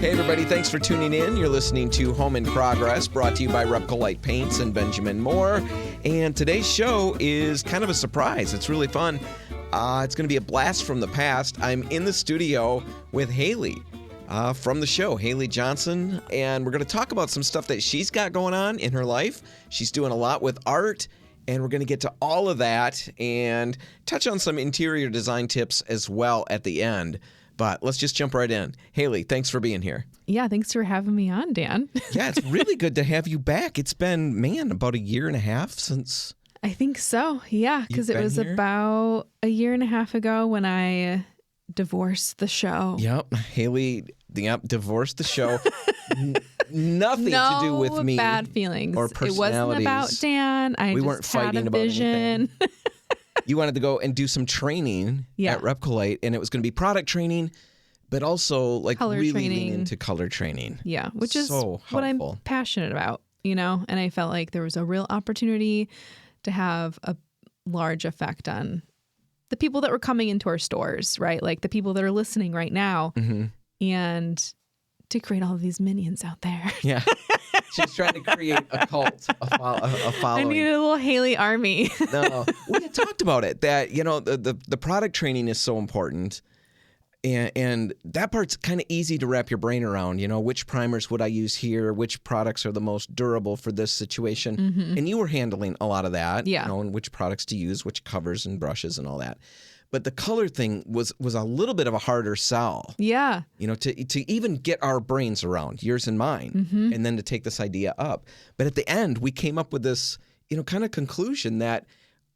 Hey everybody, thanks for tuning in. You're listening to Home in Progress, brought to you by RepcoLite Paints and Benjamin Moore. And today's show is kind of a surprise. It's really fun. It's going to be a blast from the past. I'm in the studio with Hailey from the show, Hailey Johnson, and we're going to talk about some stuff that she's got going on in her life. She's doing a lot with art, and we're going to get to all of that and touch on some interior design tips as well at the end. But let's just jump right in. Hailey, thanks for being here. Yeah, thanks for having me on, Dan. Yeah, it's really good to have you back. It's been, about a year and a half since... I think so, yeah, because it was about a year and a half ago when I divorced the show. Yep, Hailey, divorced the show. Nothing to do with me. No bad feelings. Or personalities. It wasn't about Dan. We just weren't had fighting a about vision. anything. You wanted to go and do some training at RepcoLite, and it was going to be product training, but also like color really training. lean into color training. Yeah, which is so what I'm passionate about, and I felt like there was a real opportunity to have a large effect on the people that were coming into our stores, right? Like the people that are listening right now, and to create all of these minions out there. Yeah. She's trying to create a cult, a following. I need a little Hailey army. No, we had talked about it, that, the product training is so important. And that part's kind of easy to wrap your brain around, which primers would I use here? Which products are the most durable for this situation? Mm-hmm. And you were handling a lot of that, and which products to use, which covers and brushes and all that. But the color thing was a little bit of a harder sell. Yeah. To even get our brains around, yours and mine, and then to take this idea up. But at the end, we came up with this, kind of conclusion that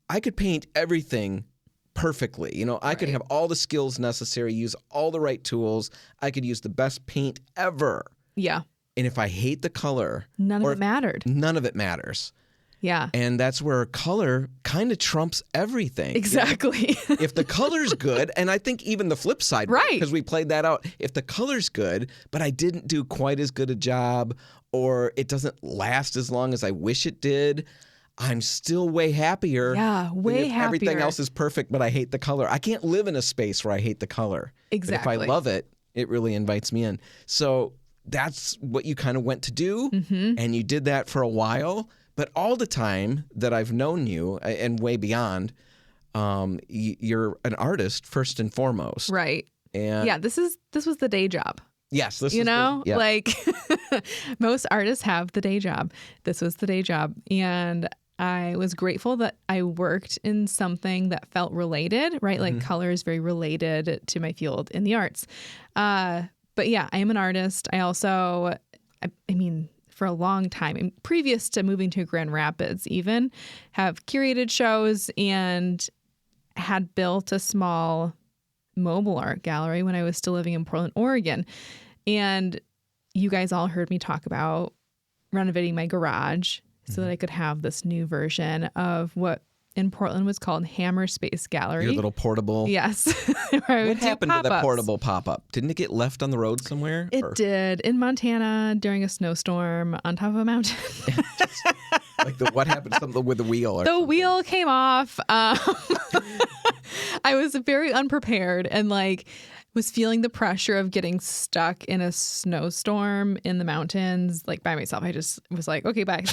I could paint everything perfectly. I could have all the skills necessary, use all the right tools. I could use the best paint ever. Yeah. And if I hate the color, none of it mattered. None of it matters. Yeah. And that's where color kind of trumps everything. Exactly. If the color's good, and I think even the flip side, right? Because we played that out. If the color's good, but I didn't do quite as good a job, or it doesn't last as long as I wish it did, I'm still way happier. Yeah, way happier. Everything else is perfect, but I hate the color. I can't live in a space where I hate the color. Exactly. But if I love it, it really invites me in. So that's what you kind of went to do, and you did that for a while. But all the time that I've known you, and way beyond, you're an artist first and foremost. Right. And yeah, this was the day job. Yes, this like most artists have the day job. This was the day job, and I was grateful that I worked in something that felt related, right? Like color is very related to my field in the arts. But yeah, I am an artist. I also, I mean, for a long time, previous to moving to Grand Rapids even, have curated shows and had built a small mobile art gallery when I was still living in Portland, Oregon. And you guys all heard me talk about renovating my garage so that I could have this new version of what in Portland was called Hammer Space Gallery. Your little portable. Yes. What happened to the portable pop-up? Didn't it get left on the road somewhere? It did. In Montana during a snowstorm on top of a mountain. What happened to something with the wheel? The wheel came off. I was very unprepared and was feeling the pressure of getting stuck in a snowstorm in the mountains, by myself. I just was like, okay, bye.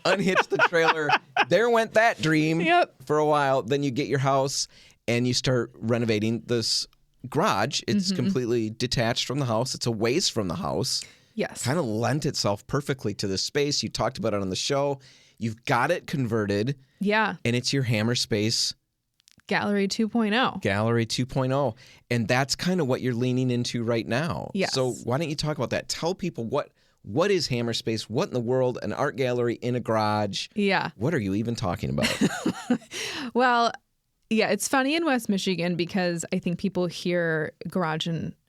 Unhitched the trailer. There went that dream for a while. Then you get your house and you start renovating this garage. It's completely detached from the house. It's a ways from the house. Yes. Kind of lent itself perfectly to this space. You talked about it on the show. You've got it converted. Yeah. And it's your Hammer Space Gallery 2.0. Gallery 2.0. And that's kind of what you're leaning into right now. Yes. So why don't you talk about that? Tell people what is Hammer Space? What in the world? An art gallery in a garage? Yeah. What are you even talking about? Well, yeah, it's funny in West Michigan because I think people hear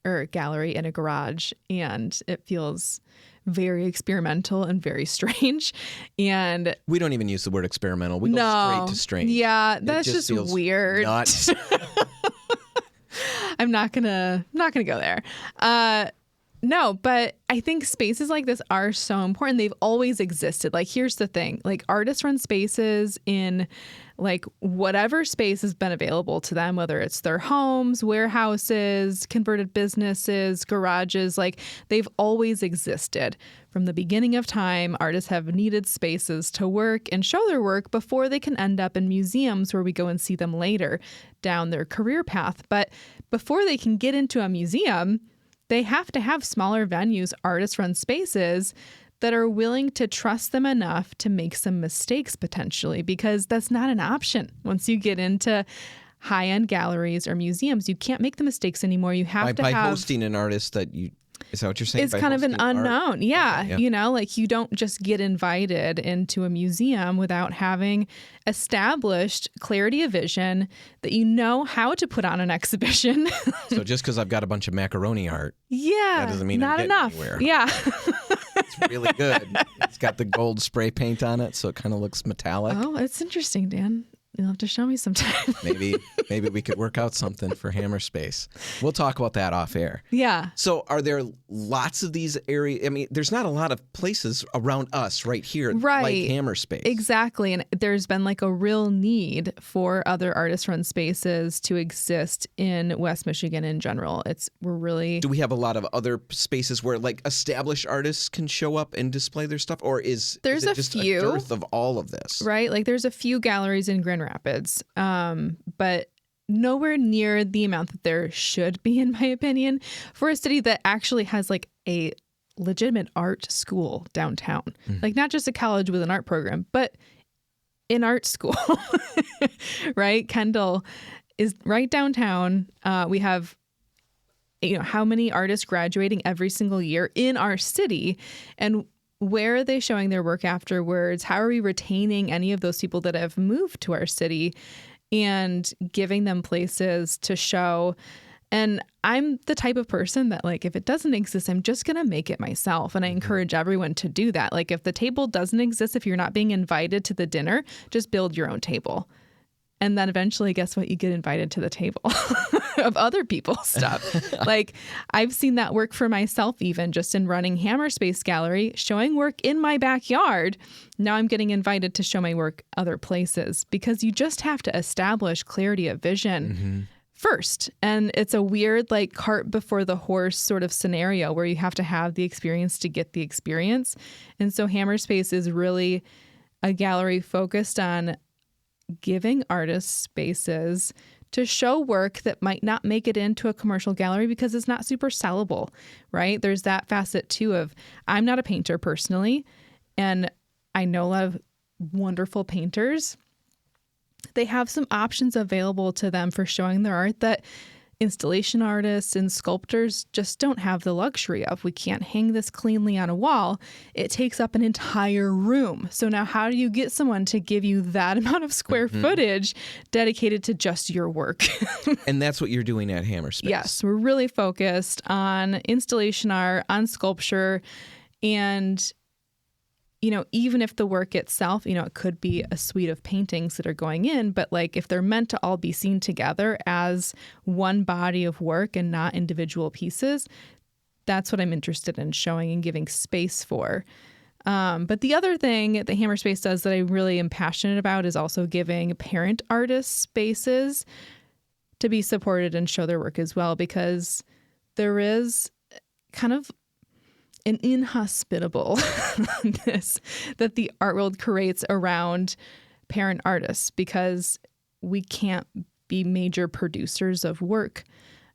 or gallery in a garage and it feels very experimental and very strange. And we don't even use the word experimental. We go straight to strange. Yeah, that's just weird. Nuts. I'm not gonna go there. No, but I think spaces like this are so important. They've always existed. Here's the thing. Artists run spaces in like whatever space has been available to them, whether it's their homes, warehouses, converted businesses, garages, like they've always existed. From the beginning of time, artists have needed spaces to work and show their work before they can end up in museums where we go and see them later down their career path. But before they can get into a museum, they have to have smaller venues, artist-run spaces that are willing to trust them enough to make some mistakes potentially, because that's not an option. Once you get into high-end galleries or museums, you can't make the mistakes anymore. You have to by have hosting an artist that you. Is that what you're saying? It's kind of an unknown. Yeah. Okay, You know, like you don't just get invited into a museum without having established clarity of vision that you know how to put on an exhibition. So just because I've got a bunch of macaroni art, that doesn't mean not I'm getting enough. anywhere. Yeah. It's really good. It's got the gold spray paint on it, so it kind of looks metallic. Oh, it's interesting, Dan. You'll have to show me sometime. Maybe we could work out something for Hammer Space. We'll talk about that off air. Yeah. So are there lots of these areas? I mean, there's not a lot of places around us right here like Hammer Space. Exactly. And there's been like a real need for other artist-run spaces to exist in West Michigan in general. Do we have a lot of other spaces where like established artists can show up and display their stuff? Or is it just a dearth of all of this? Right. Like there's a few galleries in Grand Rapids, but nowhere near the amount that there should be, in my opinion, for a city that actually has like a legitimate art school downtown. Like not just a college with an art program, but an art school, right? Kendall is right downtown. We have, how many artists graduating every single year in our city, and where are they showing their work afterwards? How are we retaining any of those people that have moved to our city and giving them places to show? And I'm the type of person that, like, if it doesn't exist, I'm just going to make it myself. And I encourage everyone to do that. Like, if the table doesn't exist, if you're not being invited to the dinner, just build your own table. And then eventually, guess what? You get invited to the table of other people's stuff. Like, I've seen that work for myself, even just in running Hammer Space Gallery, showing work in my backyard. Now I'm getting invited to show my work other places, because you just have to establish clarity of vision first. And it's a weird, like, cart before the horse sort of scenario where you have to have the experience to get the experience. And so Hammer Space is really a gallery focused on giving artists spaces to show work that might not make it into a commercial gallery because it's not super sellable, right? There's that facet too of, I'm not a painter personally, and I know a lot of wonderful painters. They have some options available to them for showing their art that installation artists and sculptors just don't have the luxury of. We can't hang this cleanly on a wall. It takes up an entire room. So now how do you get someone to give you that amount of square footage dedicated to just your work? And that's what you're doing at Hammer Space. Yes, we're really focused on installation art, on sculpture, and even if the work itself, it could be a suite of paintings that are going in, but like if they're meant to all be seen together as one body of work and not individual pieces, that's what I'm interested in showing and giving space for. But the other thing that Hammer Space does that I really am passionate about is also giving parent artists spaces to be supported and show their work as well, because there is kind of an inhospitableness that the art world creates around parent artists, because we can't be major producers of work,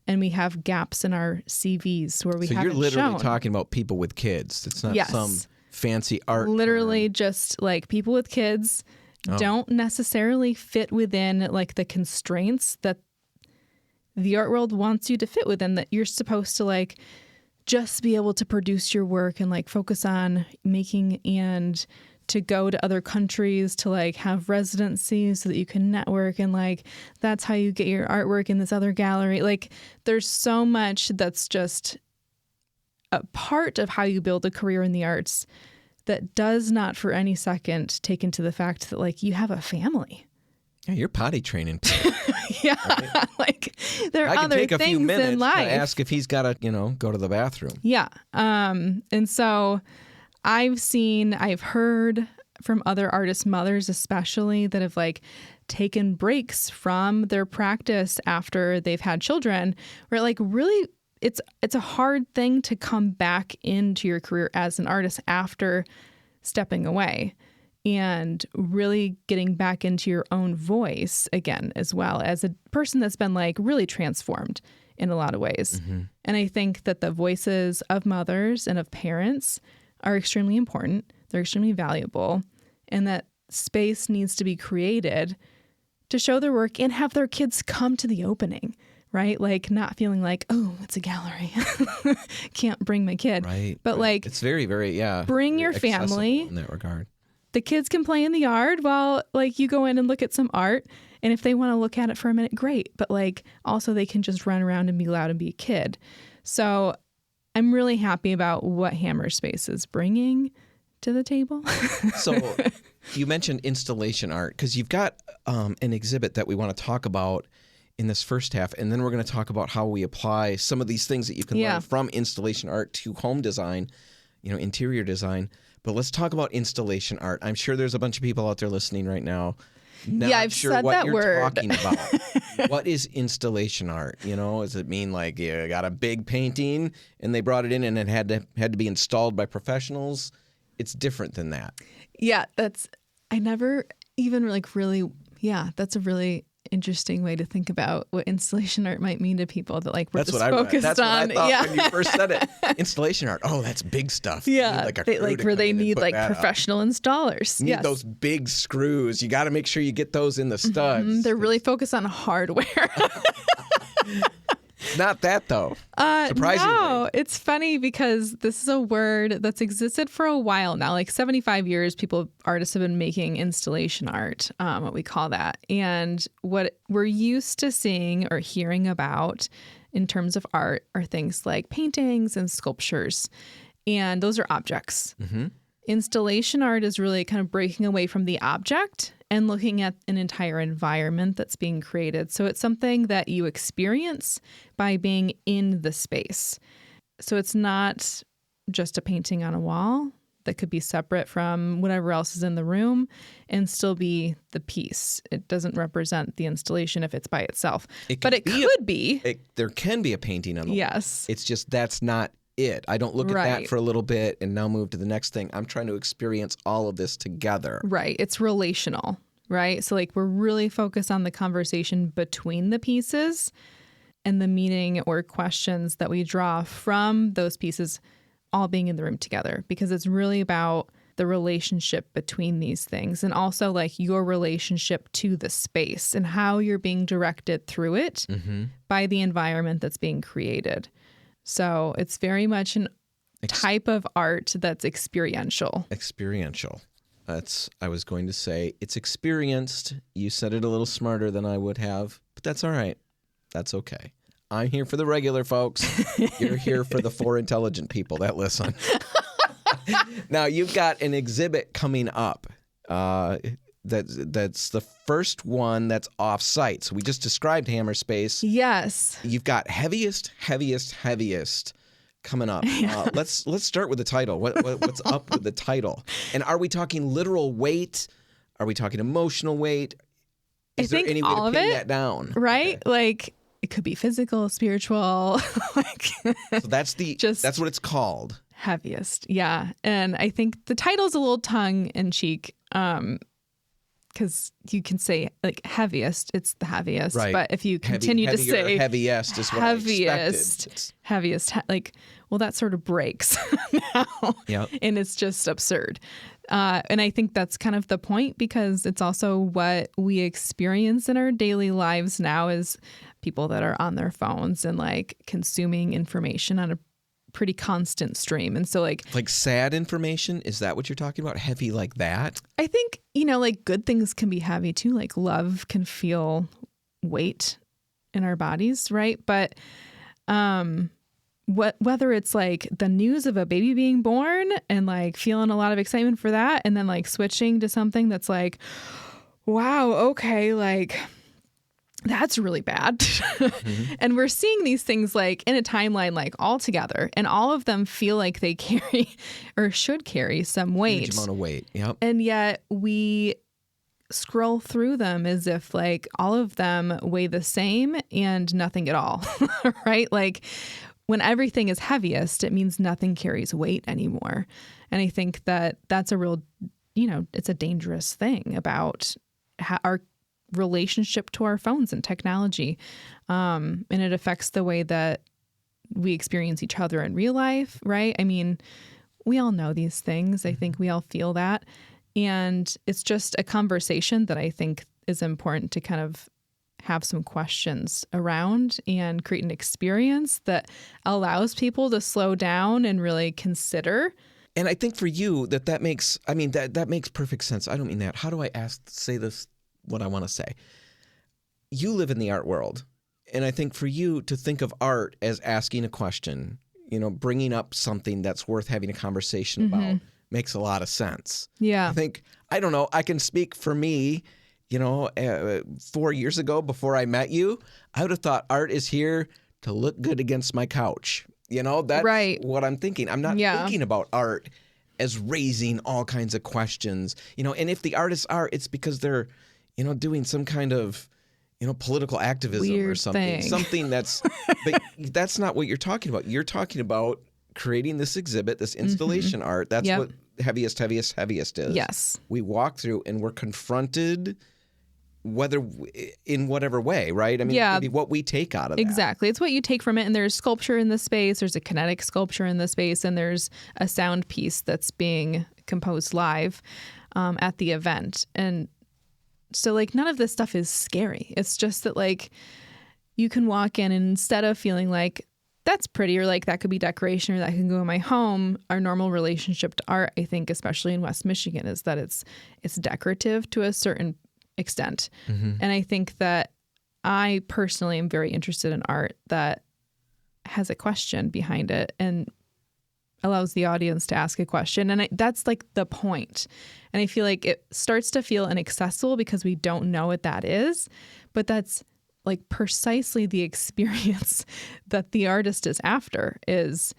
and we have gaps in our CVs where we haven't shown. So you're literally talking about people with kids. It's not some fancy art. Literally just like people with kids don't necessarily fit within like the constraints that the art world wants you to fit within, that you're supposed to like just be able to produce your work and like focus on making, and to go to other countries to like have residencies so that you can network, and like that's how you get your artwork in this other gallery. Like there's so much that's just a part of how you build a career in the arts that does not for any second take into the fact that like you have a family. Yeah, you're potty training. Yeah, right? Like there are other things in life. I can take a few minutes to ask if he's got to, go to the bathroom. Yeah. And so I've heard from other artists' mothers especially that have like taken breaks from their practice after they've had children, where like really it's a hard thing to come back into your career as an artist after stepping away and really getting back into your own voice again, as well as a person that's been like really transformed in a lot of ways. Mm-hmm. And I think that the voices of mothers and of parents are extremely important. They're extremely valuable, and that space needs to be created to show their work and have their kids come to the opening, right? Like not feeling like, oh, it's a gallery. Can't bring my kid. Right. But like, it's very, very, bring your family in that regard. The kids can play in the yard while like you go in and look at some art. And if they want to look at it for a minute, great. But like also they can just run around and be loud and be a kid. So I'm really happy about what Hammer Space is bringing to the table. So you mentioned installation art because you've got an exhibit that we want to talk about in this first half, and then we're going to talk about how we apply some of these things that you can learn from installation art to home design, interior design. But let's talk about installation art. I'm sure there's a bunch of people out there listening right now. I've said that word. Talking about. What is installation art? Does it mean like you got a big painting and they brought it in and it had to be installed by professionals? It's different than that. Yeah, I never even like really, that's a really interesting way to think about what installation art might mean to people that like we're just focused That's on. What I thought when you first said it. Installation art. Oh, that's big stuff. Yeah. Where they need like professional installers. You need those big screws. You got to make sure you get those in the studs. Mm-hmm. They're really focused on hardware. Not that though. Surprisingly. No, it's funny because this is a word that's existed for a while now. Like 75 years, artists have been making installation art, what we call that. And what we're used to seeing or hearing about in terms of art are things like paintings and sculptures. And those are objects. Mm-hmm. Installation art is really kind of breaking away from the object and looking at an entire environment that's being created. So it's something that you experience by being in the space. So it's not just a painting on a wall that could be separate from whatever else is in the room and still be the piece. It doesn't represent the installation if it's by itself. But it could be. There can be a painting on the wall. Yes. It's just that's not it. I don't look at that for a little bit and now move to the next thing. I'm trying to experience all of this together. Right. It's relational, right? So like we're really focused on the conversation between the pieces and the meaning or questions that we draw from those pieces all being in the room together, because it's really about the relationship between these things and also like your relationship to the space and how you're being directed through it by the environment that's being created. So it's very much an type of art that's experiential. Experiential. I was going to say it's experienced. You said it a little smarter than I would have, but that's all right. That's okay. I'm here for the regular folks. You're here for the 4 intelligent people that listen. Now, you've got an exhibit coming up. That's the first one that's off-site. So we just described Hammer Space. Yes. You've got heaviest coming up. Yeah. Let's start with the title. What's up with the title? And are we talking literal weight? Are we talking emotional weight? Is there any way to pin that down? Right? Okay. Like it could be physical, spiritual. So that's that's what it's called. Heaviest. Yeah. And I think the title's a little tongue in cheek. Because you can say like heaviest, it's the heaviest. Right. But if you continue to say heaviest is what heaviest, like, well, that sort of breaks now. Yep. And it's just absurd. And I think that's kind of the point, because it's also what we experience in our daily lives now as people that are on their phones and like consuming information on a pretty constant stream. And so like sad information, is that what you're talking about? Heavy like that? I think, like good things can be heavy too. Like love can feel weight in our bodies, right? But whether it's like the news of a baby being born and like feeling a lot of excitement for that, and then like switching to something that's like, wow, okay, like that's really bad. Mm-hmm. And we're seeing these things like in a timeline, like all together, and all of them feel like they carry or should carry some weight. Huge amount of weight. Yep. And yet we scroll through them as if like all of them weigh the same and nothing at all, right? Like when everything is heaviest, it means nothing carries weight anymore. And I think that that's a real, it's a dangerous thing about our relationship to our phones and technology. And it affects the way that we experience each other in real life, right? I mean, we all know these things. I think we all feel that. And it's just a conversation that I think is important to kind of have some questions around and create an experience that allows people to slow down and really consider. And I think for you that makes, that makes perfect sense. I don't mean that. How do I say this, what I want to say? You live in the art world. And I think for you to think of art as asking a question, bringing up something that's worth having a conversation about makes a lot of sense. Yeah. I don't know, I can speak for me, 4 years ago before I met you, I would have thought art is here to look good against my couch. That's right. what I'm thinking. I'm not thinking about art as raising all kinds of questions, and if the artists are, it's because they're, doing some kind of, political activism weird or something, thing. But that's not what you're talking about. You're talking about creating this exhibit, this installation art. That's what heaviest is. Yes. We walk through and we're confronted, whether in whatever way, right? I mean, maybe what we take out of that. Exactly. It's what you take from it. And there's sculpture in the space. There's a kinetic sculpture in the space. And there's a sound piece that's being composed live at the event. And so like none of this stuff is scary. It's just that like you can walk in and instead of feeling like that's pretty or like that could be decoration or that can go in my home, our normal relationship to art, I think, especially in West Michigan, is that it's decorative to a certain extent. And I think that I personally am very interested in art that has a question behind it and allows the audience to ask a question. And that's like the point. And I feel like it starts to feel inaccessible because we don't know what that is, but that's like precisely the experience that the artist is after is,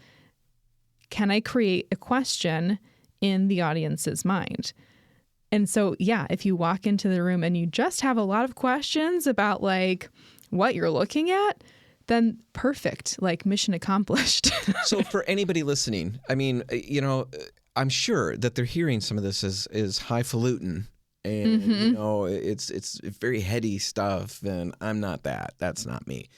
can I create a question in the audience's mind? And so, if you walk into the room and you just have a lot of questions about like what you're looking at, then perfect, like mission accomplished. So for anybody listening, I mean, I'm sure that they're hearing some of this as highfalutin and, it's very heady stuff. And I'm not that. That's not me.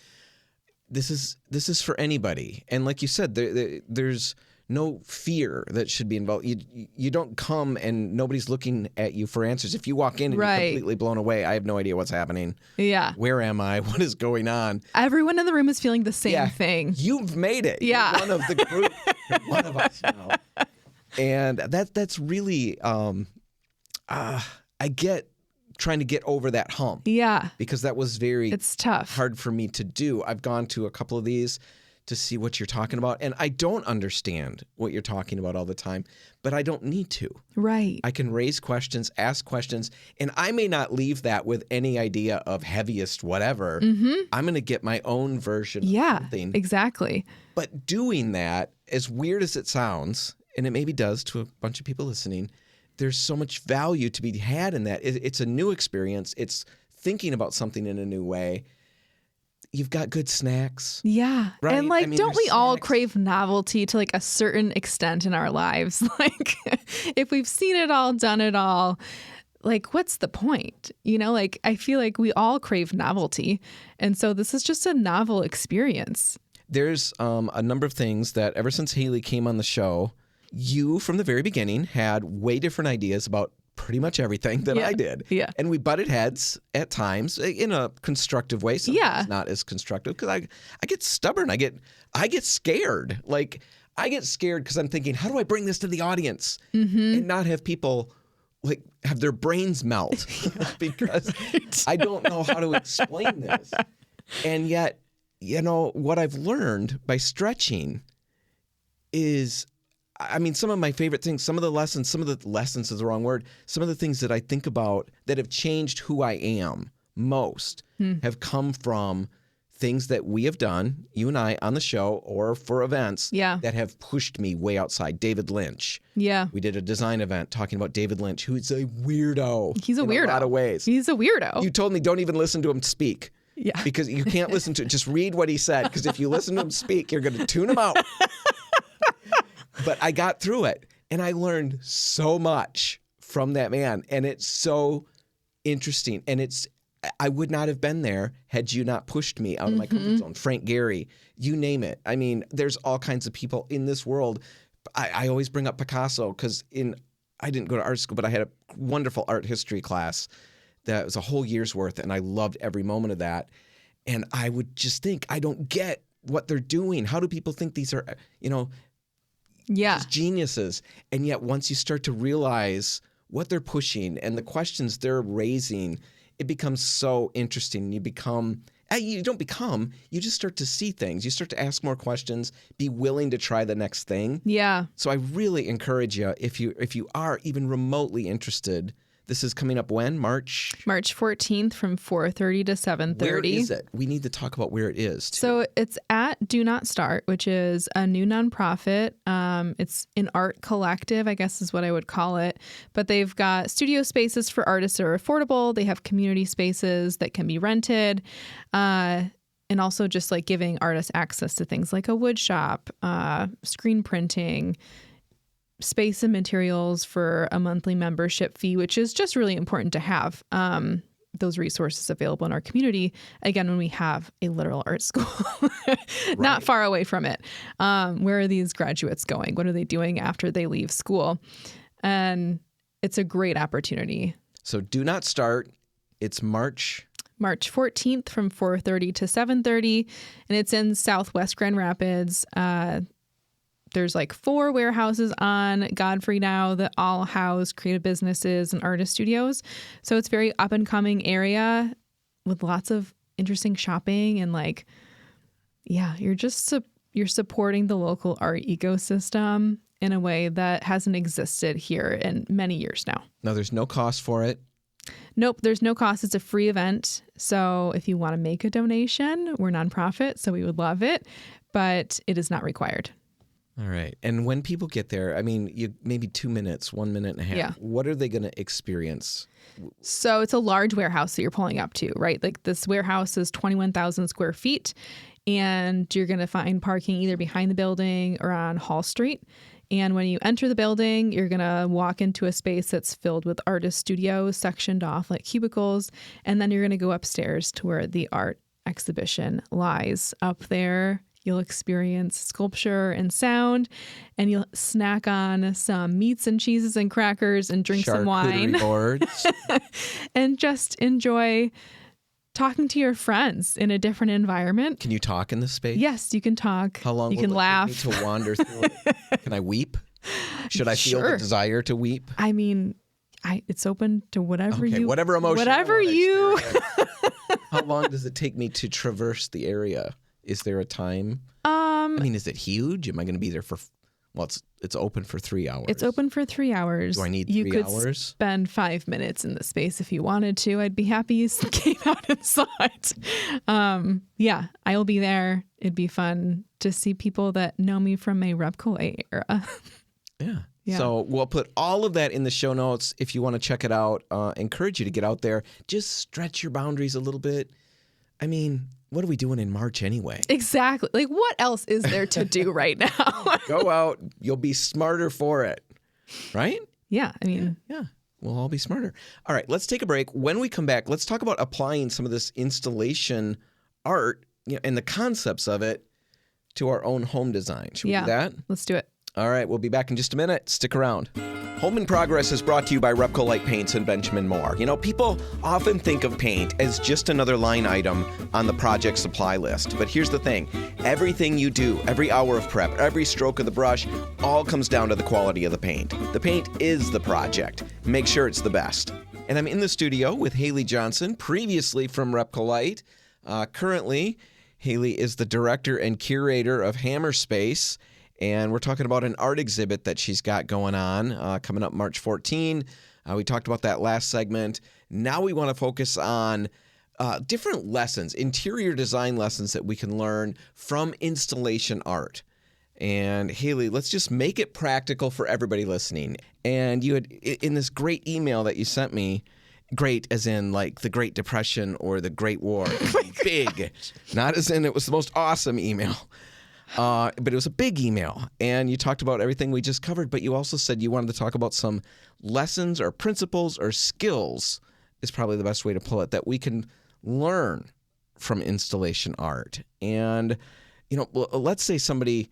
This is for anybody. And like you said, there's no fear that should be involved. You don't come and nobody's looking at you for answers. If you walk in and you're completely blown away, I have no idea what's happening. Yeah. Where am I? What is going on? Everyone in the room is feeling the same thing. You've made it. Yeah. You're one of the group. You're one of us now. And that's really, I get trying to get over that hump. Yeah. Because that was it's tough. Hard for me to do. I've gone to a couple of these to see what you're talking about. And I don't understand what you're talking about all the time, but I don't need to. Right. I can raise questions, ask questions, and I may not leave that with any idea of heaviest whatever. I'm going to get my own version of something. Exactly. But doing that, as weird as it sounds, and it maybe does to a bunch of people listening, there's so much value to be had in that. It's a new experience. It's thinking about something in a new way. You've got good snacks. Yeah. Right? And like, don't we all crave novelty to like a certain extent in our lives? Like if we've seen it all, done it all, like what's the point? Like I feel like we all crave novelty. And so this is just a novel experience. There's a number of things that ever since Hailey came on the show, you from the very beginning had way different ideas about pretty much everything that I did. Yeah. And we butted heads at times in a constructive way. Sometimes not as constructive because I get stubborn. I get scared. Like I get scared because I'm thinking, how do I bring this to the audience and not have people like have their brains melt because I don't know how to explain this. And yet, what I've learned by stretching is, some of my favorite things, some of the lessons is the wrong word. Some of the things that I think about that have changed who I am most have come from things that we have done, you and I, on the show or for events that have pushed me way outside. David Lynch. Yeah. We did a design event talking about David Lynch, who's a weirdo. He's a weirdo. In a lot of ways. He's a weirdo. You told me don't even listen to him speak. Yeah. Because you can't listen to it. Just read what he said. Because if you listen to him speak, you're going to tune him out. But I got through it. And I learned so much from that man. And it's so interesting. And I would not have been there had you not pushed me out of my comfort zone. Frank Gehry, you name it. I mean, there's all kinds of people in this world. I always bring up Picasso because I didn't go to art school, but I had a wonderful art history class that was a whole year's worth, and I loved every moment of that. And I would just think, I don't get what they're doing. How do people think these are, just geniuses? And yet once you start to realize what they're pushing and the questions they're raising, it becomes so interesting. You just start to see things. You start to ask more questions, be willing to try the next thing. Yeah. So I really encourage you, if you are even remotely interested, this is coming up when? March 14th from 4:30 to 7:30. Where is it? We need to talk about where it is, too. So it's at Do Not Start, which is a new nonprofit. It's an art collective, I guess is what I would call it. But they've got studio spaces for artists that are affordable. They have community spaces that can be rented. And also just like giving artists access to things like a wood shop, screen printing, space and materials for a monthly membership fee, which is just really important to have those resources available in our community. Again, when we have a literal art school not far away from it. Where are these graduates going? What are they doing after they leave school? And it's a great opportunity. So Do Not Start. It's March 14th from 4:30 to 7:30, and it's in Southwest Grand Rapids. There's like 4 warehouses on Godfrey now that all house creative businesses and artist studios. So it's a very up and coming area with lots of interesting shopping and you're supporting the local art ecosystem in a way that hasn't existed here in many years now. Now there's no cost for it. Nope, there's no cost. It's a free event. So if you want to make a donation, we're nonprofit, so we would love it, but it is not required. All right. And when people get there, I mean, maybe 2 minutes, 1 minute and a half. Yeah. What are they going to experience? So it's a large warehouse that you're pulling up to, right? Like this warehouse is 21,000 square feet, and you're going to find parking either behind the building or on Hall Street. And when you enter the building, you're going to walk into a space that's filled with artist studios, sectioned off like cubicles. And then you're going to go upstairs to where the art exhibition lies. Up there, you'll experience sculpture and sound, and you'll snack on some meats and cheeses and crackers and drink some wine. Boards. And just enjoy talking to your friends in a different environment. Can you talk in this space? Yes, you can talk. How long you can laugh. Take me to wander through it? Can I weep? Should I feel the desire to weep? I mean, it's open to whatever you... Whatever emotion. Whatever you... How long does it take me to traverse the area? Is there a time? I mean, is it huge? Am I going to be there for... Well, it's open for 3 hours. It's open for 3 hours. Do I need 3 hours? You could spend 5 minutes in the space if you wanted to. I'd be happy you came out and saw it. Yeah, I'll be there. It'd be fun to see people that know me from my RepcoLite era. Yeah. So we'll put all of that in the show notes if you want to check it out. Encourage you to get out there. Just stretch your boundaries a little bit. I mean... What are we doing in March anyway? Exactly. Like, what else is there to do right now? Go out. You'll be smarter for it. Right? Yeah. I mean, yeah. We'll all be smarter. All right. Let's take a break. When we come back, let's talk about applying some of this installation art and the concepts of it to our own home design. Should we do that? Let's do it. All right. We'll be back in just a minute. Stick around. Home in Progress is brought to you by RepcoLite Paints and Benjamin Moore. You know, people often think of paint as just another line item on the project supply list. But here's the thing. Everything you do, every hour of prep, every stroke of the brush, all comes down to the quality of the paint. The paint is the project. Make sure it's the best. And I'm in the studio with Hailey Johnson, previously from RepcoLite. Currently, Hailey is the director and curator of Hammer Space. And we're talking about an art exhibit that she's got going on coming up March 14. We talked about that last segment. Now we want to focus on different lessons, interior design lessons that we can learn from installation art. And Hailey, let's just make it practical for everybody listening. And you had, in this great email that you sent me, great as in like the Great Depression or the Great War, big, not as in it was the most awesome email, but it was a big email. And you talked about everything we just covered, but you also said you wanted to talk about some lessons or principles or skills, is probably the best way to pull it, that we can learn from installation art. And, let's say somebody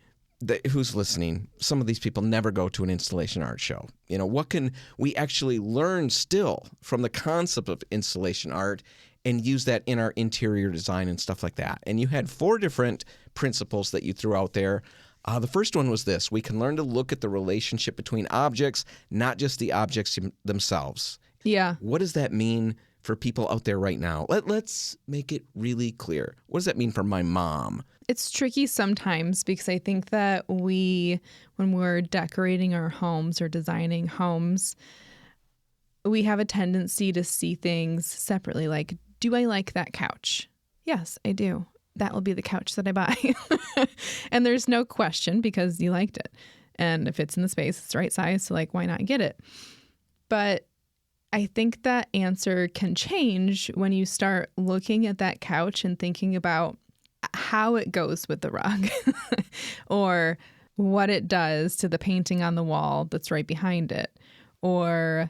who's listening, some of these people never go to an installation art show. What can we actually learn still from the concept of installation art and use that in our interior design and stuff like that? And you had 4 different principles that you threw out there. The first one was this: we can learn to look at the relationship between objects, not just the objects themselves. Yeah. What does that mean for people out there right now? Let's make it really clear. What does that mean for my mom? It's tricky sometimes because I think that when we're decorating our homes or designing homes, we have a tendency to see things separately. Like, do I like that couch? Yes, I do. That will be the couch that I buy. And there's no question because you liked it. And if it's in the space, it's the right size. So why not get it? But I think that answer can change when you start looking at that couch and thinking about how it goes with the rug or what it does to the painting on the wall that's right behind it, or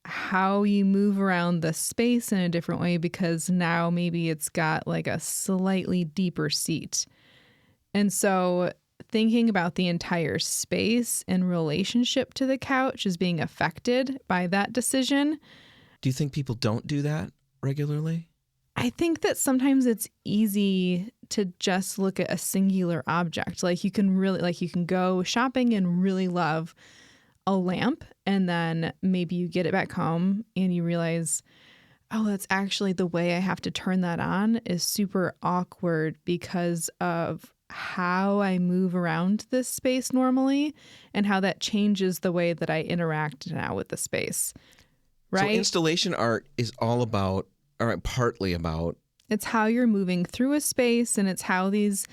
how you move around the space in a different way because now maybe it's got a slightly deeper seat. And so thinking about the entire space in relationship to the couch is being affected by that decision. Do you think people don't do that regularly? I think that sometimes it's easy to just look at a singular object. You can go shopping and really love a lamp, and then maybe you get it back home and you realize, oh, that's actually the way I have to turn that on is super awkward because of how I move around this space normally and how that changes the way that I interact now with the space. Right? So installation art is partly about. It's how you're moving through a space, and it's how these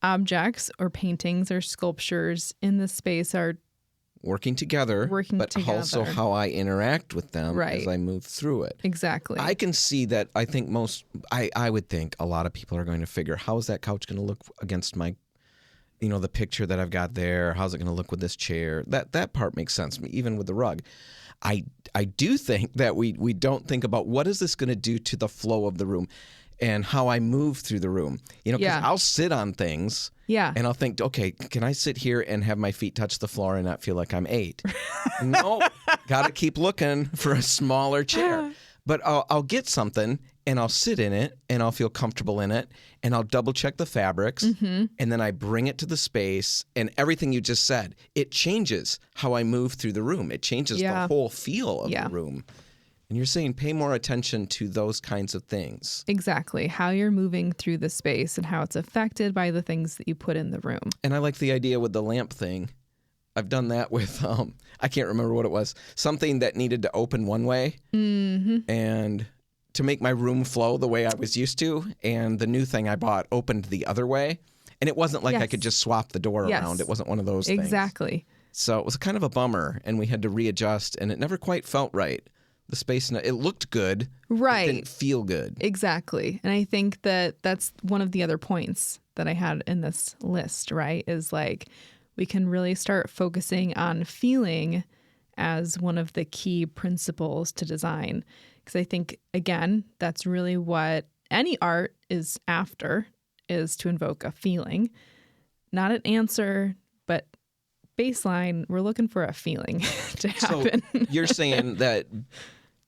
objects or paintings or sculptures in the space are working together, but also how I interact with them as I move through it. Exactly. I can see that. I think I would think a lot of people are going to figure, how is that couch going to look against my, the picture that I've got there? How's it going to look with this chair? That part makes sense to me, even with the rug. I do think that we don't think about what is this going to do to the flow of the room and how I move through the room. Because I'll sit on things and I'll think, okay, can I sit here and have my feet touch the floor and not feel like I'm 8? No, got to keep looking for a smaller chair. But I'll get something and I'll sit in it and I'll feel comfortable in it and I'll double check the fabrics and then I bring it to the space, and everything you just said, it changes how I move through the room. It changes the whole feel of the room. And you're saying pay more attention to those kinds of things. Exactly. How you're moving through the space and how it's affected by the things that you put in the room. And I like the idea with the lamp thing. I've done that with, I can't remember what it was, something that needed to open one way and to make my room flow the way I was used to. And the new thing I bought opened the other way. And it wasn't like I could just swap the door around. It wasn't one of those things. Exactly. So it was kind of a bummer, and we had to readjust, and it never quite felt right. The space, it looked good. Right. It didn't feel good. Exactly. And I think that that's one of the other points that I had in this list, right? Is we can really start focusing on feeling as one of the key principles to design. Because I think, again, that's really what any art is after, is to invoke a feeling. Not an answer, but baseline, we're looking for a feeling to happen. So you're saying that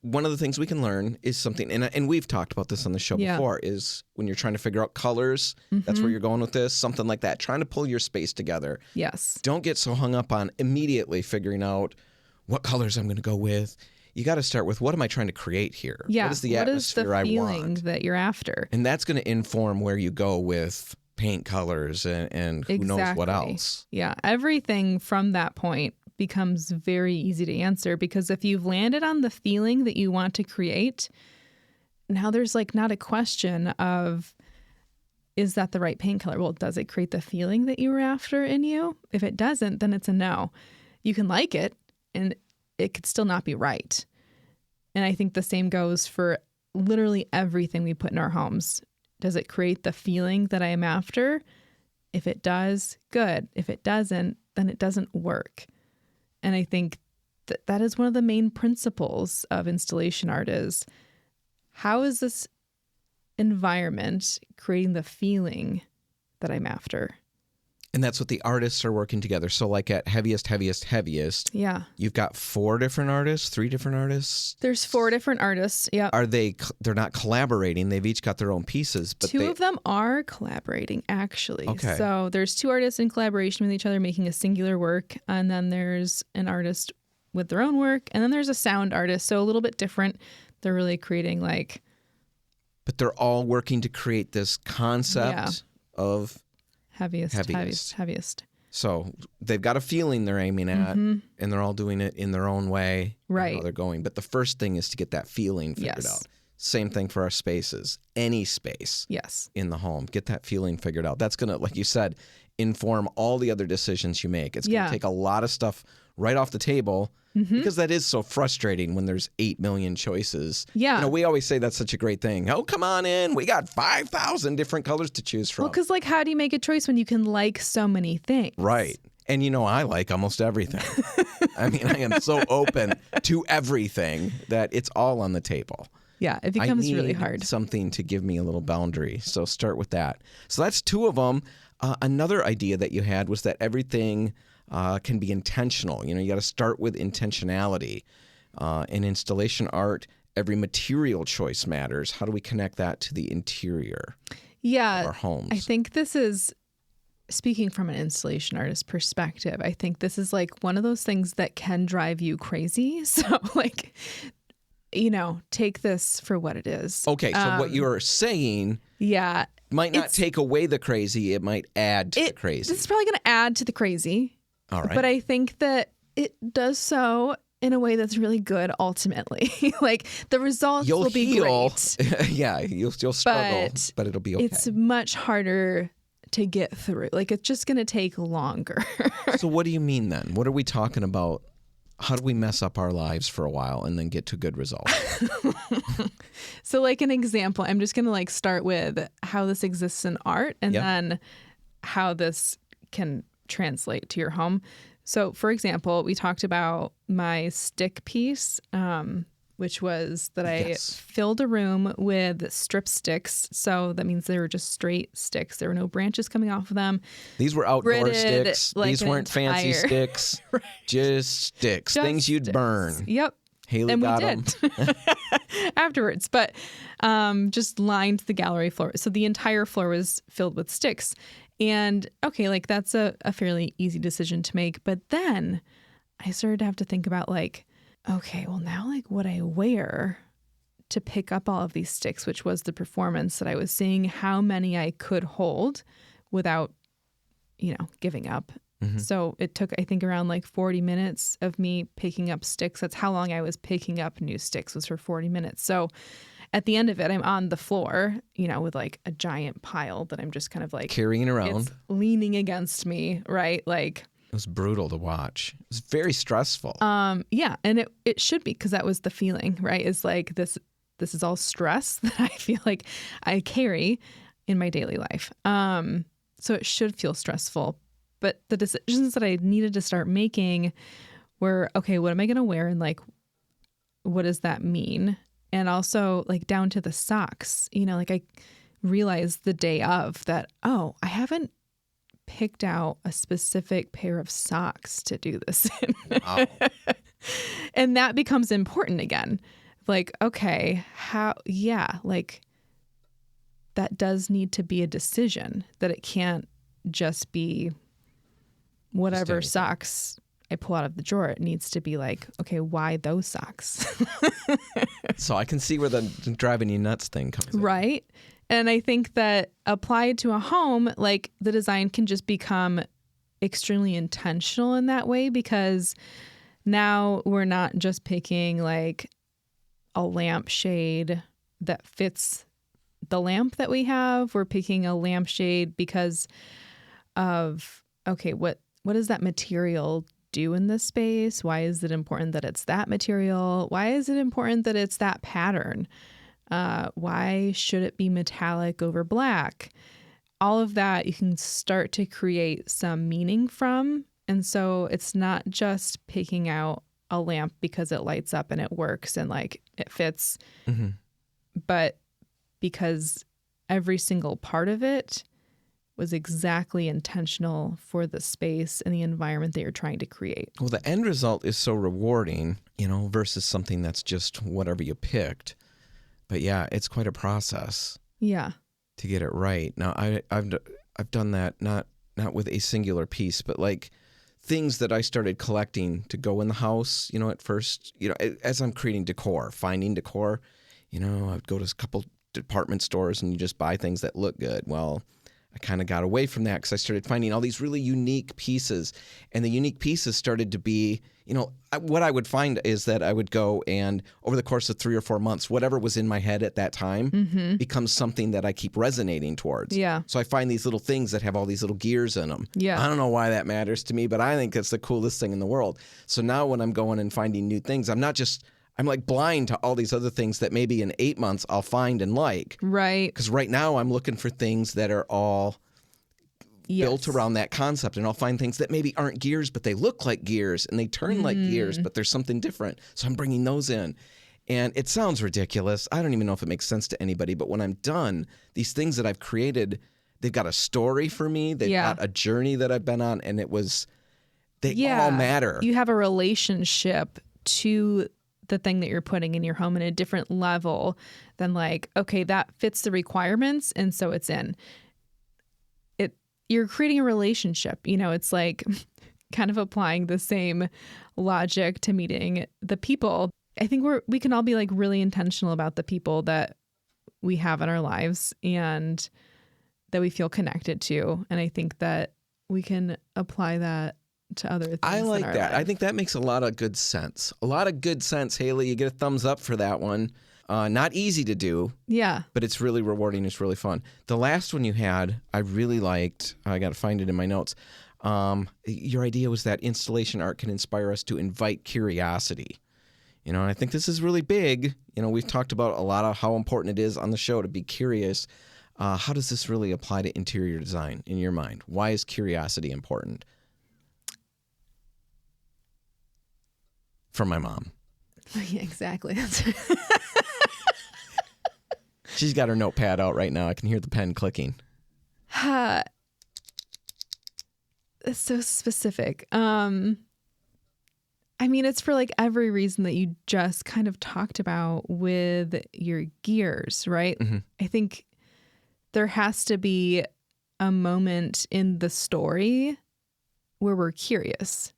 one of the things we can learn is something, and we've talked about this on the show before, is when you're trying to figure out colors, that's where you're going with this, something like that, trying to pull your space together. Yes. Don't get so hung up on immediately figuring out what colors I'm going to go with. You got to start with, what am I trying to create here? Yeah. What is the atmosphere I want? What is the feeling that you're after? And that's going to inform where you go with paint colors and who knows what else. Yeah. Everything from that point becomes very easy to answer, because if you've landed on the feeling that you want to create, now there's like not a question of, is that the right paint color? Well, does it create the feeling that you were after in you? If it doesn't, then it's a no. You can like it and it could still not be right. And I think the same goes for literally everything we put in our homes. Does it create the feeling that I am after? If it does, good. If it doesn't, then it doesn't work. And I think that is one of the main principles of installation art is, how is this environment creating the feeling that I'm after? And that's what the artists are working together. So like at Heaviest, yeah, you've got 3 different artists. There's 4 different artists. Yeah. They're not collaborating. They've each got their own pieces. But 2 of them are collaborating, actually. Okay. So there's 2 artists in collaboration with each other making a singular work. And then there's an artist with their own work. And then there's a sound artist. So a little bit different. They're really creating like... But they're all working to create this concept of... Heaviest. So they've got a feeling they're aiming at, and they're all doing it in their own way. Right. How they're going. But the first thing is to get that feeling figured out. Same thing for our spaces. Any space in the home. Get that feeling figured out. That's going to, like you said, inform all the other decisions you make. It's going to take a lot of stuff right off the table, because that is so frustrating when there's 8 million choices. Yeah. You know, we always say that's such a great thing. Oh, come on in. We got 5,000 different colors to choose from. Well, because like, how do you make a choice when you can like so many things? Right. And you know, I like almost everything. I mean, I am so open to everything that it's all on the table. Yeah, it becomes really hard. Something to give me a little boundary. So start with that. So that's 2 of them. Another idea that you had was that everything can be intentional. You know, you got to start with intentionality. In installation art, every material choice matters. How do we connect that to the interior of our homes? I think this is, speaking from an installation artist perspective, I think this is like one of those things that can drive you crazy. So like, you know, take this for what it is. Okay, so what you're saying might not take away the crazy. It might add to the crazy. This is probably going to add to the crazy. All right. But I think that it does so in a way that's really good ultimately. Like the results will be great. Yeah, you'll struggle, but it'll be okay. It's much harder to get through. Like it's just going to take longer. So what do you mean then? What are we talking about? How do we mess up our lives for a while and then get to good results? So like an example, I'm just going to like start with how this exists in art and then how this can translate to your home. So for example, we talked about my stick piece, which was that I filled a room with strip sticks. So that means they were just straight sticks. There were no branches coming off of them. These were outdoor sticks. Like these weren't fancy sticks. Right. Just sticks. Just things you'd burn. Yep. Hailey got them. Afterwards, but just lined the gallery floor. So the entire floor was filled with sticks. And okay, like that's a fairly easy decision to make. But then I started to have to think about like, okay, well now like what I wear to pick up all of these sticks, which was the performance that I was seeing how many I could hold without, you know, giving up. Mm-hmm. So it took, I think, around like 40 minutes of me picking up sticks. That's how long I was picking up new sticks, was for 40 minutes. So at the end of it, I'm on the floor, you know, with like a giant pile that I'm just kind of like carrying around, it's leaning against me, right? Like it was brutal to watch. It was very stressful. Yeah, and it should be, because that was the feeling, right? Is like this is all stress that I feel like I carry in my daily life. So it should feel stressful. But the decisions that I needed to start making were, okay, what am I going to wear? And like, what does that mean? And also like down to the socks, you know, like I realized the day of that, oh, I haven't picked out a specific pair of socks to do this in. Wow. And that becomes important again. Like, okay, like that does need to be a decision, that it can't just be whatever socks I pull out of the drawer. It needs to be like, okay, why those socks? So I can see where the driving you nuts thing comes in. Right. And I think that applied to a home, like the design can just become extremely intentional in that way, because now we're not just picking like a lampshade that fits the lamp that we have. We're picking a lampshade because of, okay, what does that material do in this space? Why is it important that it's that material? Why is it important that it's that pattern? Why should it be metallic over black? All of that you can start to create some meaning from. And so it's not just picking out a lamp because it lights up and it works and like it fits, but because every single part of it was exactly intentional for the space and the environment that you're trying to create. Well, the end result is so rewarding, versus something that's just whatever you picked. But yeah, it's quite a process. Yeah. To get it right. Now, I've done that not with a singular piece, but like things that I started collecting to go in the house. At first, as I'm creating decor, finding decor, I'd go to a couple department stores and you just buy things that look good. Well, I kind of got away from that because I started finding all these really unique pieces, and the unique pieces started to be, what I would find is that I would go and over the course of 3 or 4 months, whatever was in my head at that time becomes something that I keep resonating towards. Yeah. So I find these little things that have all these little gears in them. Yeah. I don't know why that matters to me, but I think it's the coolest thing in the world. So now when I'm going and finding new things, I'm like blind to all these other things that maybe in 8 months I'll find and like. Right. Because right now I'm looking for things that are all built around that concept, and I'll find things that maybe aren't gears, but they look like gears and they turn like gears, but there's something different. So I'm bringing those in. And it sounds ridiculous. I don't even know if it makes sense to anybody, but when I'm done, these things that I've created, they've got a story for me. They've got a journey that I've been on, and they all matter. You have a relationship to the thing that you're putting in your home in a different level than like, okay, that fits the requirements, and so it's in. You're creating a relationship. It's like kind of applying the same logic to meeting the people. I think we can all be like really intentional about the people that we have in our lives and that we feel connected to. And I think that we can apply that to other things. I like that. Life. I think that makes a lot of good sense. Hailey. You get a thumbs up for that one. Not easy to do. Yeah. But it's really rewarding. It's really fun. The last one you had, I really liked. I got to find it in my notes. Your idea was that installation art can inspire us to invite curiosity. And I think this is really big. We've talked about a lot of how important it is on the show to be curious. How does this really apply to interior design in your mind? Why is curiosity important? From my mom. Yeah, exactly. She's got her notepad out right now. I can hear the pen clicking. It's so specific. It's for like every reason that you just kind of talked about with your gears, right? Mm-hmm. I think there has to be a moment in the story where we're curious,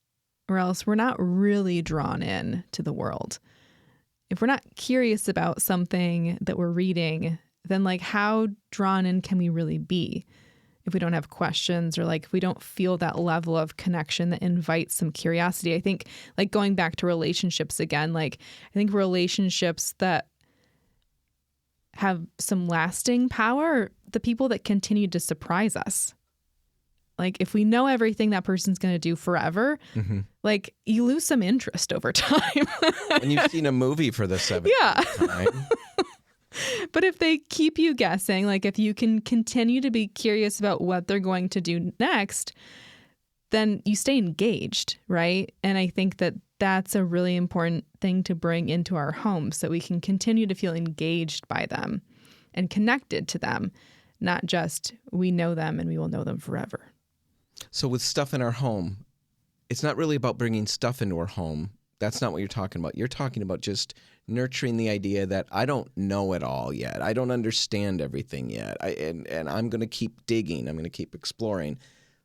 or else we're not really drawn in to the world. If we're not curious about something that we're reading, then like how drawn in can we really be if we don't have questions, or like if we don't feel that level of connection that invites some curiosity? I think like going back to relationships again, like I think relationships that have some lasting power are the people that continue to surprise us. Like if we know everything that person's going to do forever, like you lose some interest over time. And you've seen a movie for the 7th time. But if they keep you guessing, like if you can continue to be curious about what they're going to do next, then you stay engaged, right? And I think that that's a really important thing to bring into our home so we can continue to feel engaged by them and connected to them, not just we know them and we will know them forever. So with stuff in our home, it's not really about bringing stuff into our home. That's not what you're talking about. You're talking about just nurturing the idea that I don't know it all yet. I don't understand everything yet. And I'm going to keep digging. I'm going to keep exploring.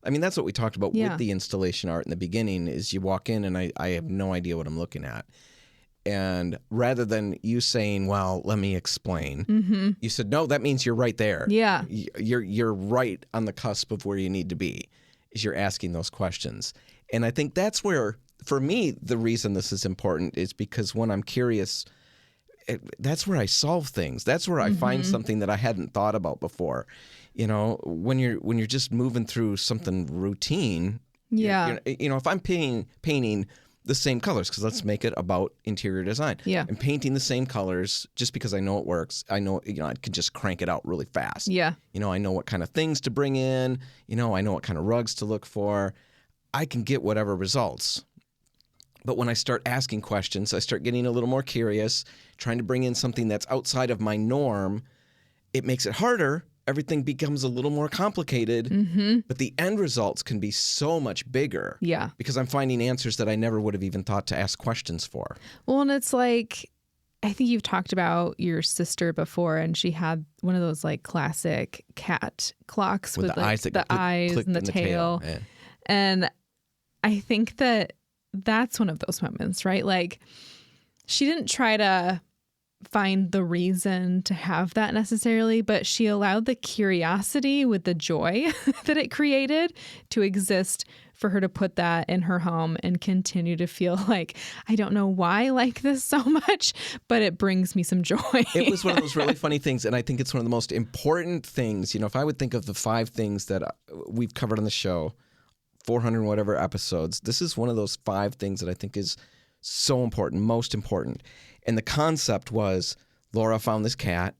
I mean, that's what we talked about with the installation art in the beginning is you walk in and I have no idea what I'm looking at. And rather than you saying, well, let me explain, you said, no, that means you're right there. Yeah. You're right on the cusp of where you need to be, is you're asking those questions. And I think that's where, for me, the reason this is important is because when I'm curious, that's where I solve things. That's where I find something that I hadn't thought about before. When you're just moving through something routine. Yeah. If I'm painting the same colors, because let's make it about interior design. Yeah. I'm painting the same colors just because I know it works. I know, I can just crank it out really fast. Yeah. I know what kind of things to bring in. I know what kind of rugs to look for. I can get whatever results. But when I start asking questions, I start getting a little more curious, trying to bring in something that's outside of my norm. It makes it harder. Everything becomes a little more complicated, but the end results can be so much bigger. Yeah. Because I'm finding answers that I never would have even thought to ask questions for. Well, and it's like, I think you've talked about your sister before, and she had one of those like classic cat clocks with the like eyes, the eyes and the tail. Yeah. And I think that that's one of those moments, right? Like, she didn't try to find the reason to have that necessarily, but she allowed the curiosity with the joy that it created to exist for her to put that in her home and continue to feel like, I don't know why I like this so much, but it brings me some joy. It was one of those really funny things, and I think it's one of the most important things. If I would think of the 5 things that we've covered on the show, 400 and whatever episodes, this is one of those 5 things that I think is so important, most important. And the concept was Laura found this cat.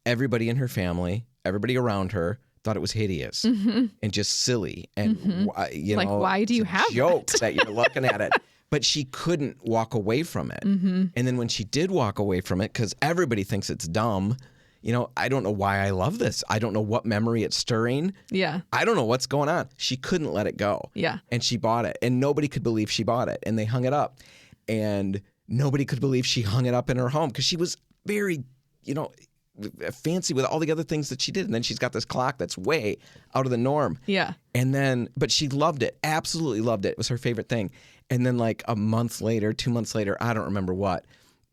Everybody in her family, everybody around her thought it was hideous and just silly. And, why do you have joke that you're looking at it? But she couldn't walk away from it. And then when she did walk away from it, because everybody thinks it's dumb, I don't know why I love this. I don't know what memory it's stirring. Yeah. I don't know what's going on. She couldn't let it go. Yeah. And she bought it. And nobody could believe she bought it. And they hung it up. And nobody could believe she hung it up in her home because she was very, fancy with all the other things that she did. And then she's got this clock that's way out of the norm. Yeah. But she loved it, absolutely loved it. It was her favorite thing. And then like a month later, 2 months later, I don't remember what.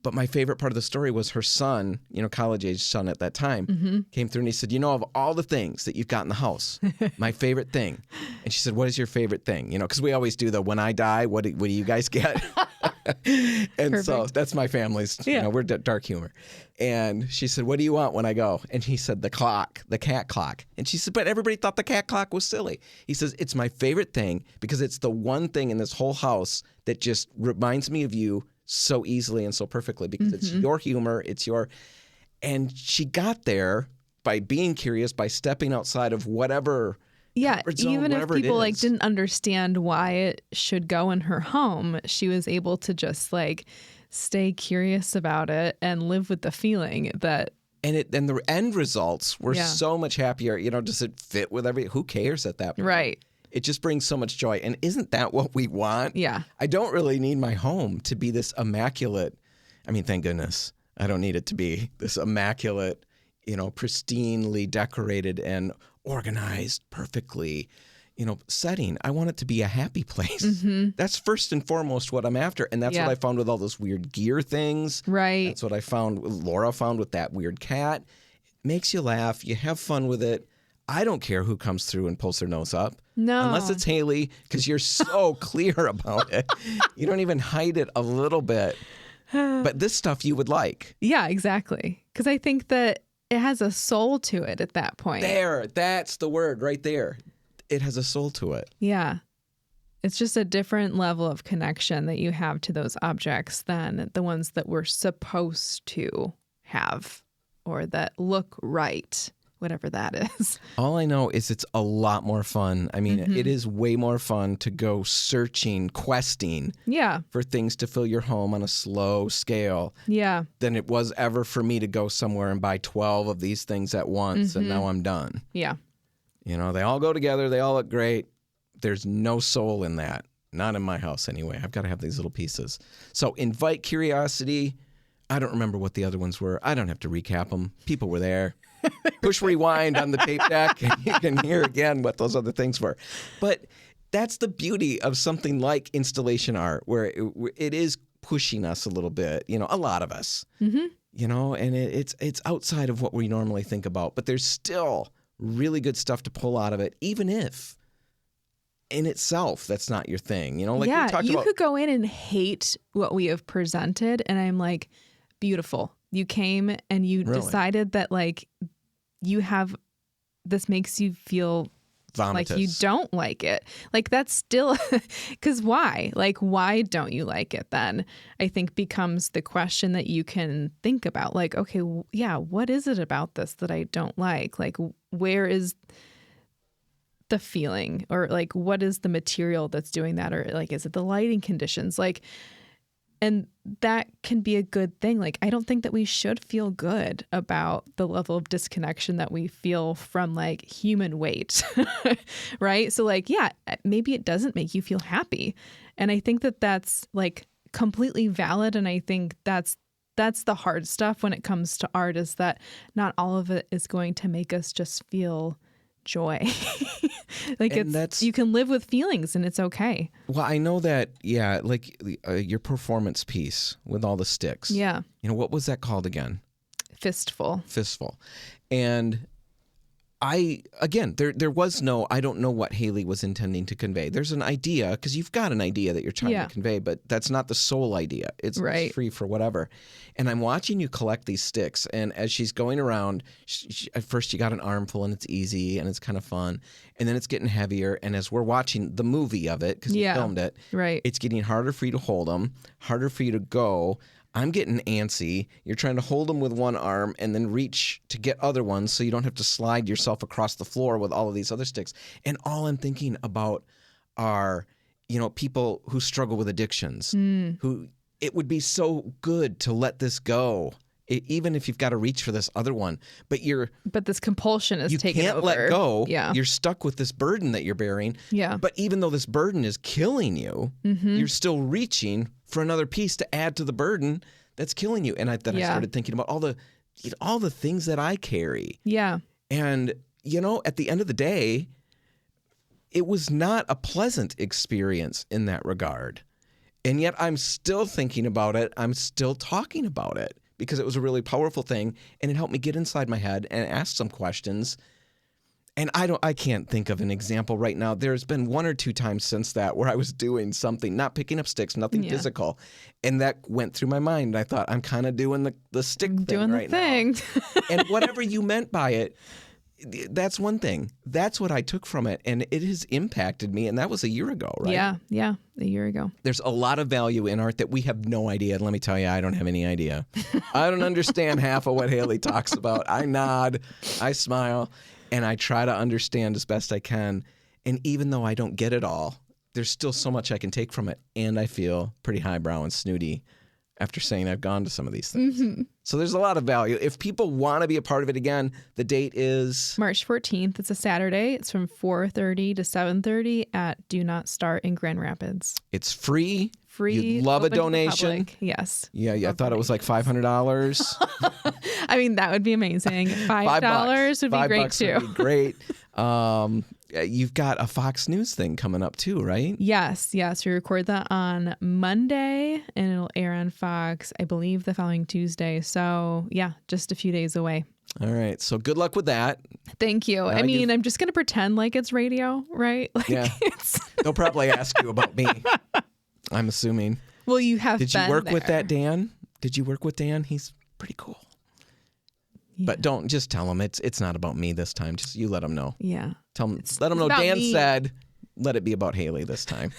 But my favorite part of the story was her son, college-age son at that time, came through and he said, of all the things that you've got in the house, my favorite thing. And she said, what is your favorite thing? Because we always do the when I die, what do you guys get? And Perfect. So that's my family's, we're dark humor. And she said, what do you want when I go? And he said, the clock, the cat clock. And she said, but everybody thought the cat clock was silly. He says, it's my favorite thing because it's the one thing in this whole house that just reminds me of you so easily and so perfectly because it's your humor, and she got there by being curious, by stepping outside of whatever. Yeah, zone, even if people like didn't understand why it should go in her home, she was able to just like stay curious about it and live with the feeling that. And the end results were so much happier. Does it fit with who cares at that point? Right. It just brings so much joy. And isn't that what we want? Yeah. I don't really need my home to be this immaculate. I mean, thank goodness. I don't need it to be this immaculate, pristinely decorated and organized perfectly, setting. I want it to be a happy place. That's first and foremost what I'm after. And that's what I found with all those weird gear things. Right. That's what Laura found with that weird cat. It makes you laugh. You have fun with it. I don't care who comes through and pulls their nose up. No. Unless it's Hailey, because you're so clear about it. You don't even hide it a little bit. But this stuff you would like. Yeah, exactly. Because I think that it has a soul to it at that point. That's the word right there. It has a soul to it. Yeah. It's just a different level of connection that you have to those objects than the ones that we're supposed to have or that look right. Whatever that is. All I know is it's a lot more fun. I mean, it is way more fun to go searching, questing for things to fill your home on a slow scale than it was ever for me to go somewhere and buy 12 of these things at once and now I'm done. Yeah. They all go together. They all look great. There's no soul in that. Not in my house anyway. I've got to have these little pieces. So invite curiosity. I don't remember what the other ones were. I don't have to recap them. People were there. Push rewind on the tape deck and you can hear again what those other things were. But that's the beauty of something like installation art where it is pushing us a little bit, a lot of us, and it's outside of what we normally think about. But there's still really good stuff to pull out of it, even if in itself that's not your thing. We talked you about, could go in and hate what we have presented and I'm like, beautiful. You came and you Really? decided that like this makes you feel Vomitous. like you don't like it. Like that's still, because why? Like, why don't you like it then? I think becomes the question that you can think about. Like, okay, yeah, what is it about this that I don't like? Like, where is the feeling, or like, what is the material that's doing that? Or like, is it the lighting conditions? Like, and that can be a good thing. Like, I don't think that we should feel good about the level of disconnection that we feel from like human weight, right? So like, yeah, maybe it doesn't make you feel happy. And I think that that's like completely valid. And I think that's the hard stuff when it comes to art, is that not all of it is going to make us just feel joy. Like, you can live with feelings and it's okay. Well, I know that, yeah, like your performance piece with all the sticks. Yeah. You know, what was that called again? Fistful. And there was no, I don't know what Hailey was intending to convey. There's an idea, because you've got an idea that you're trying to convey, but that's not the sole idea. It's free for whatever. And I'm watching you collect these sticks, and as she's going around, at first you got an armful and it's easy and it's kind of fun, and then it's getting heavier, and as we're watching the movie of it, because you filmed it, it's getting harder for you to hold them, harder for you to go. I'm getting antsy. You're trying to hold them with one arm and then reach to get other ones so you don't have to slide yourself across the floor with all of these other sticks. And all I'm thinking about are, you know, people who struggle with addictions, who it would be so good to let this go, even if you've got to reach for this other one. But this compulsion is taking over. You can't let go. Yeah. You're stuck with this burden that you're bearing. Yeah. But even though this burden is killing you, you're still reaching for another piece to add to the burden that's killing you. And I started thinking about all the things that I carry. Yeah. And, you know, at the end of the day, it was not a pleasant experience in that regard. And yet I'm still thinking about it. I'm still talking about it because it was a really powerful thing. And it helped me get inside my head and ask some questions. And I can't think of an example right now. There's been one or two times since that where I was doing something, not picking up sticks, nothing physical. And that went through my mind. I thought, I'm kind of doing the stick thing right now. And whatever you meant by it, that's one thing. That's what I took from it. And it has impacted me. And that was a year ago, right? Yeah, a year ago. There's a lot of value in art that we have no idea. And let me tell you, I don't have any idea. I don't understand half of what Hailey talks about. I nod, I smile, and I try to understand as best I can. And even though I don't get it all, there's still so much I can take from it. And I feel pretty highbrow and snooty after saying I've gone to some of these things. So there's a lot of value. If people want to be a part of it again, the date is March 14th. It's a Saturday. It's from 4:30 to 7:30 at Do Not Start in Grand Rapids. It's free. You'd love a donation. Yes. Yeah, I thought it was like $500. I mean, that would be amazing. $5 would be great too. Would be great. You've got a Fox News thing coming up too, right? Yes. We record that on Monday and it'll air on Fox, I believe, the following Tuesday. So yeah, just a few days away. All right. So good luck with that. Thank you. I mean, I'm just going to pretend like it's radio, right? Like they'll probably ask you about me. I'm assuming. Well, you have Did you work with that Dan? Did you work with Dan? He's pretty cool. Yeah. But don't just tell him it's not about me this time. Just you let him know. Yeah. Let him know Dan said, let it be about Hailey this time.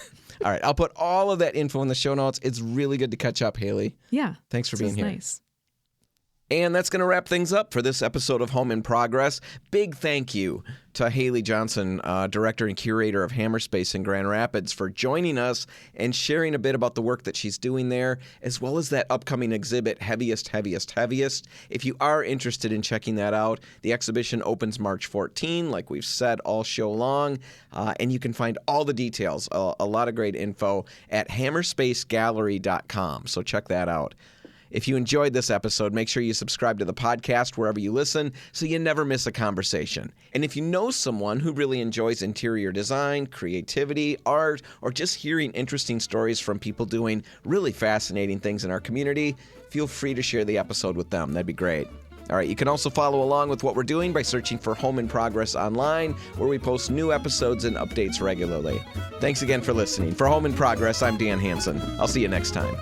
All right. I'll put all of that info in the show notes. It's really good to catch up, Hailey. Yeah. Thanks for being here. Nice. And that's going to wrap things up for this episode of Home in Progress. Big thank you to Hailey Johnson, director and curator of Hammerspace in Grand Rapids, for joining us and sharing a bit about the work that she's doing there, as well as that upcoming exhibit, Heaviest. If you are interested in checking that out, the exhibition opens March 14, like we've said all show long, and you can find all the details, a lot of great info, at hammerspacegallery.com, so check that out. If you enjoyed this episode, make sure you subscribe to the podcast wherever you listen so you never miss a conversation. And if you know someone who really enjoys interior design, creativity, art, or just hearing interesting stories from people doing really fascinating things in our community, feel free to share the episode with them. That'd be great. All right, you can also follow along with what we're doing by searching for Home in Progress online, where we post new episodes and updates regularly. Thanks again for listening. For Home in Progress, I'm Dan Hansen. I'll see you next time.